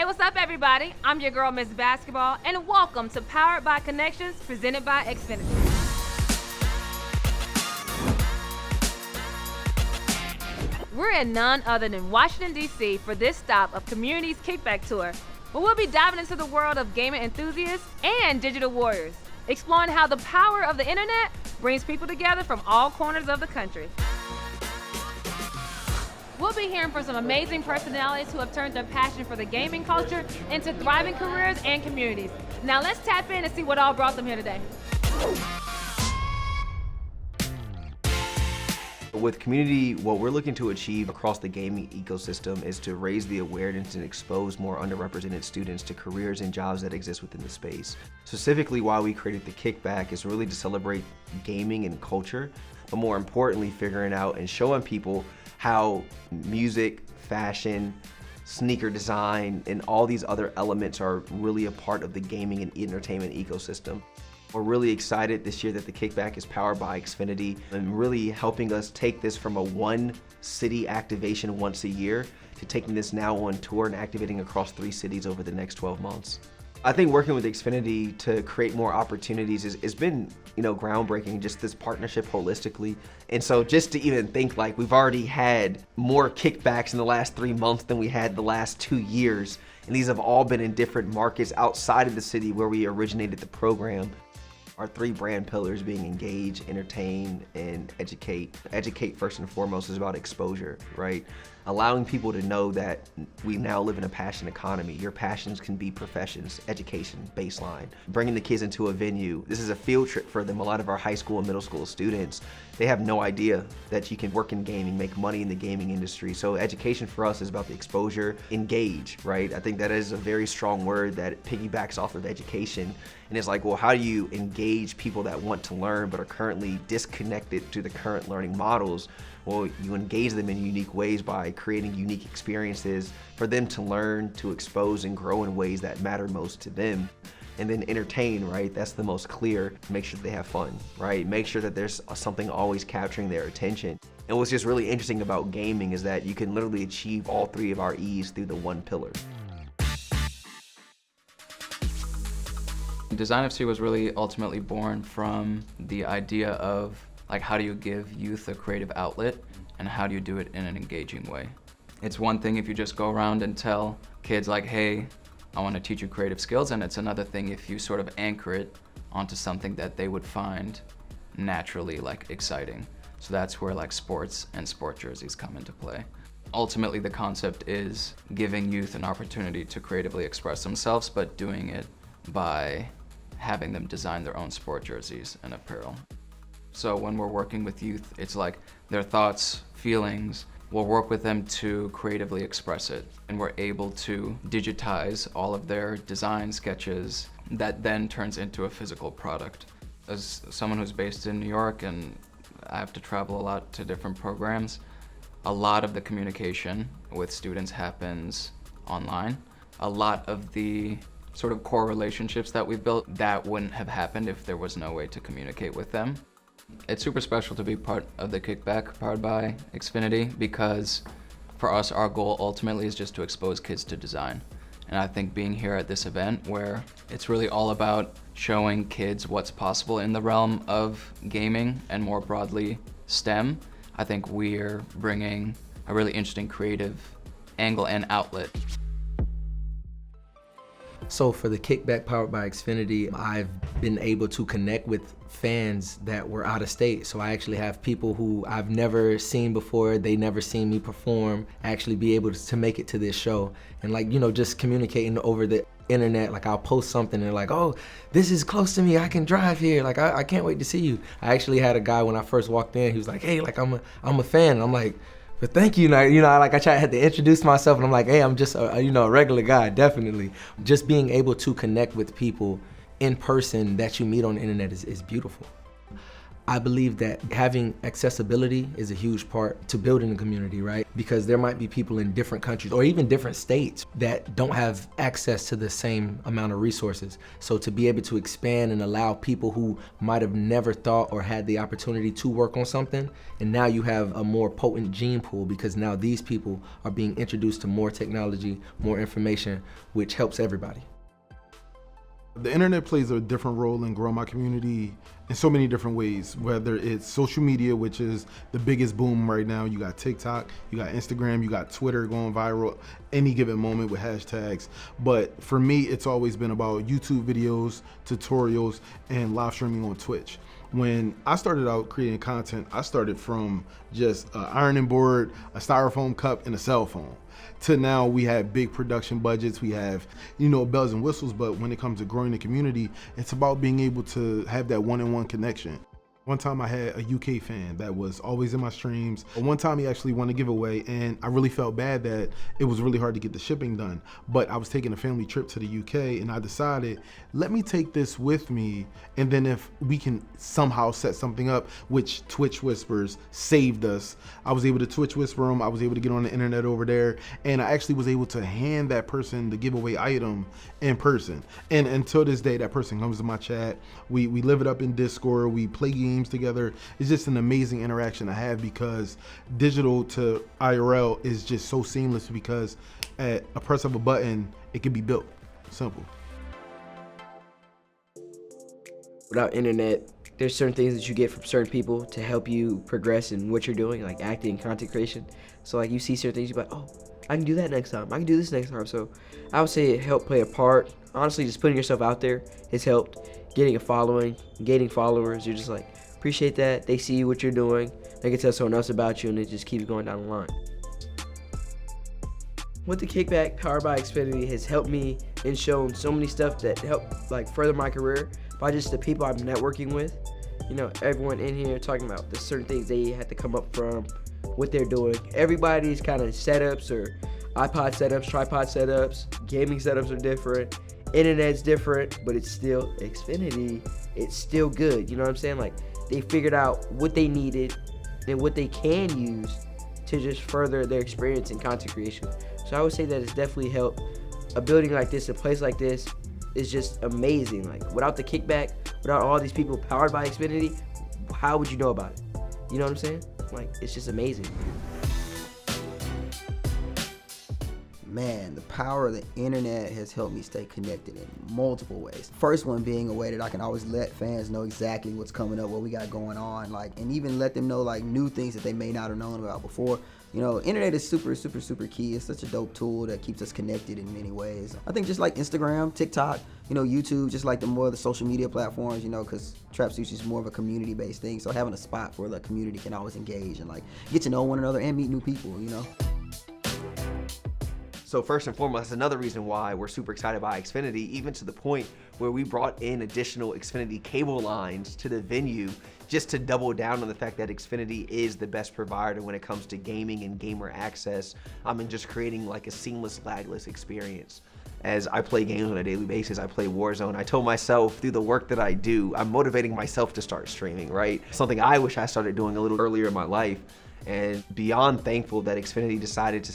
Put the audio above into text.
Hey, what's up, everybody? I'm your girl, Miss Basketball, and welcome to Powered by Connections, presented by Xmmunity. We're in none other than Washington, D.C. for this stop of Cxmmunity's Kickback Tour, where we'll be diving into the world of gaming enthusiasts and digital warriors, exploring how the power of the internet brings people together from all corners of the country. We'll be hearing from some amazing personalities who have turned their passion for the gaming culture into thriving careers and communities. Now let's tap in and see what all brought them here today. With Cxmmunity, what we're looking to achieve across the gaming ecosystem is to raise the awareness and expose more underrepresented students to careers and jobs that exist within the space. Specifically, why we created the Kickback is really to celebrate gaming and culture, but more importantly, figuring out and showing people how music, fashion, sneaker design, and all these other elements are really a part of the gaming and entertainment ecosystem. We're really excited this year that the Kickback is powered by Xmmunity and really helping us take this from a one city activation once a year to taking this now on tour and activating across 3 cities over the next 12 months. I think working with Xmmunity to create more opportunities has been, groundbreaking, just this partnership holistically. And so just to even think like we've already had more kickbacks in the last 3 months than we had the last 2 years. And these have all been in different markets outside of the city where we originated the program. Our 3 brand pillars being engage, entertain, and educate. Educate first and foremost is about exposure, right? Allowing people to know that we now live in a passion economy. Your passions can be professions, education, baseline. Bringing the kids into a venue. This is a field trip for them. A lot of our high school and middle school students, they have no idea that you can work in gaming, make money in the gaming industry. So education for us is about the exposure, engage, right? I think that is a very strong word that piggybacks off of education. And it's like, well, how do you engage people that want to learn but are currently disconnected to the current learning models? Well, you engage them in unique ways by creating unique experiences for them to learn, to expose and grow in ways that matter most to them. And then entertain, right? That's the most clear. Make sure that they have fun, right? Make sure that there's something always capturing their attention. And what's just really interesting about gaming is that you can literally achieve all 3 of our E's through the one pillar. Design FC was really ultimately born from the idea of how do you give youth a creative outlet and how do you do it in an engaging way. It's one thing if you just go around and tell kids hey, I want to teach you creative skills, and it's another thing if you sort of anchor it onto something that they would find naturally exciting. So that's where sports and sport jerseys come into play. Ultimately, the concept is giving youth an opportunity to creatively express themselves, but doing it by having them design their own sport jerseys and apparel. So when we're working with youth, it's their thoughts, feelings, we'll work with them to creatively express it. And we're able to digitize all of their design sketches that then turns into a physical product. As someone who's based in New York and I have to travel a lot to different programs, a lot of the communication with students happens online. A lot of the sort of core relationships that we've built, that wouldn't have happened if there was no way to communicate with them. It's super special to be part of the Kickback powered by Xmmunity because for us, our goal ultimately is just to expose kids to design. And I think being here at this event where it's really all about showing kids what's possible in the realm of gaming and more broadly STEM, I think we're bringing a really interesting creative angle and outlet. So for the Kickback powered by Xmmunity, I've been able to connect with fans that were out of state. So I actually have people who I've never seen before, they never seen me perform, actually be able to make it to this show. And just communicating over the internet, I'll post something and they're oh, this is close to me, I can drive here, I can't wait to see you. I actually had a guy when I first walked in, he was hey, I'm a fan. And I'm but thank you, I had to introduce myself and I'm hey, I'm just a regular guy, definitely. Just being able to connect with people in person that you meet on the internet is beautiful. I believe that having accessibility is a huge part to building a community, right? Because there might be people in different countries or even different states that don't have access to the same amount of resources. So to be able to expand and allow people who might have never thought or had the opportunity to work on something, and now you have a more potent gene pool because now these people are being introduced to more technology, more information, which helps everybody. The internet plays a different role in growing my community in so many different ways, whether it's social media, which is the biggest boom right now. You got TikTok, you got Instagram, you got Twitter going viral any given moment with hashtags. But for me, it's always been about YouTube videos, tutorials, and live streaming on Twitch. When I started out creating content, I started from just an ironing board, a styrofoam cup, and a cell phone. To now we have big production budgets, we have, bells and whistles, but when it comes to growing the community, it's about being able to have that one-on-one connection. One time I had a UK fan that was always in my streams. One time he actually won a giveaway and I really felt bad that it was really hard to get the shipping done. But I was taking a family trip to the UK and I decided, let me take this with me, and then if we can somehow set something up, which Twitch Whispers saved us. I was able to Twitch Whisper him, I was able to get on the internet over there, and I actually was able to hand that person the giveaway item in person. And until this day, that person comes to my chat, we live it up in Discord, we play games together. It's just an amazing interaction I have because digital to IRL is just so seamless because at a press of a button, it can be built. Simple. Without internet, there's certain things that you get from certain people to help you progress in what you're doing, like acting, content creation. So like you see certain things, you're like, oh, I can do that next time. I can do this next time. So I would say it helped play a part. Honestly, just putting yourself out there has helped. Getting a following, gaining followers, you're just like, appreciate that. They see what you're doing. They can tell someone else about you and it just keeps going down the line. With the Kickback powered by Xmmunity has helped me and shown so many stuff that help further my career by just the people I'm networking with. Everyone in here talking about the certain things they had to come up from, what they're doing. Everybody's kind of setups or iPod setups, tripod setups, gaming setups are different. Internet's different, but it's still Xmmunity. It's still good. You know what I'm saying? They figured out what they needed and what they can use to just further their experience in content creation. So I would say that it's definitely helped. A building like this, a place like this, is just amazing. Without the Kickback, without all these people powered by Xmmunity, how would you know about it? You know what I'm saying? It's just amazing. Man, the power of the internet has helped me stay connected in multiple ways. First one being a way that I can always let fans know exactly what's coming up, what we got going on, and even let them know new things that they may not have known about before. Internet is super, super, super key. It's such a dope tool that keeps us connected in many ways. I think just like Instagram, TikTok, YouTube, just like the more of the social media platforms, because Trap Sushi is more of a community-based thing. So having a spot where the community can always engage and get to know one another and meet new people, So first and foremost, that's another reason why we're super excited by Xmmunity, even to the point where we brought in additional Xmmunity cable lines to the venue just to double down on the fact that Xmmunity is the best provider when it comes to gaming and gamer access, and just creating a seamless, lagless experience. As I play games on a daily basis, I play Warzone. I told myself through the work that I do, I'm motivating myself to start streaming, right? Something I wish I started doing a little earlier in my life. And beyond thankful that Xmmunity decided to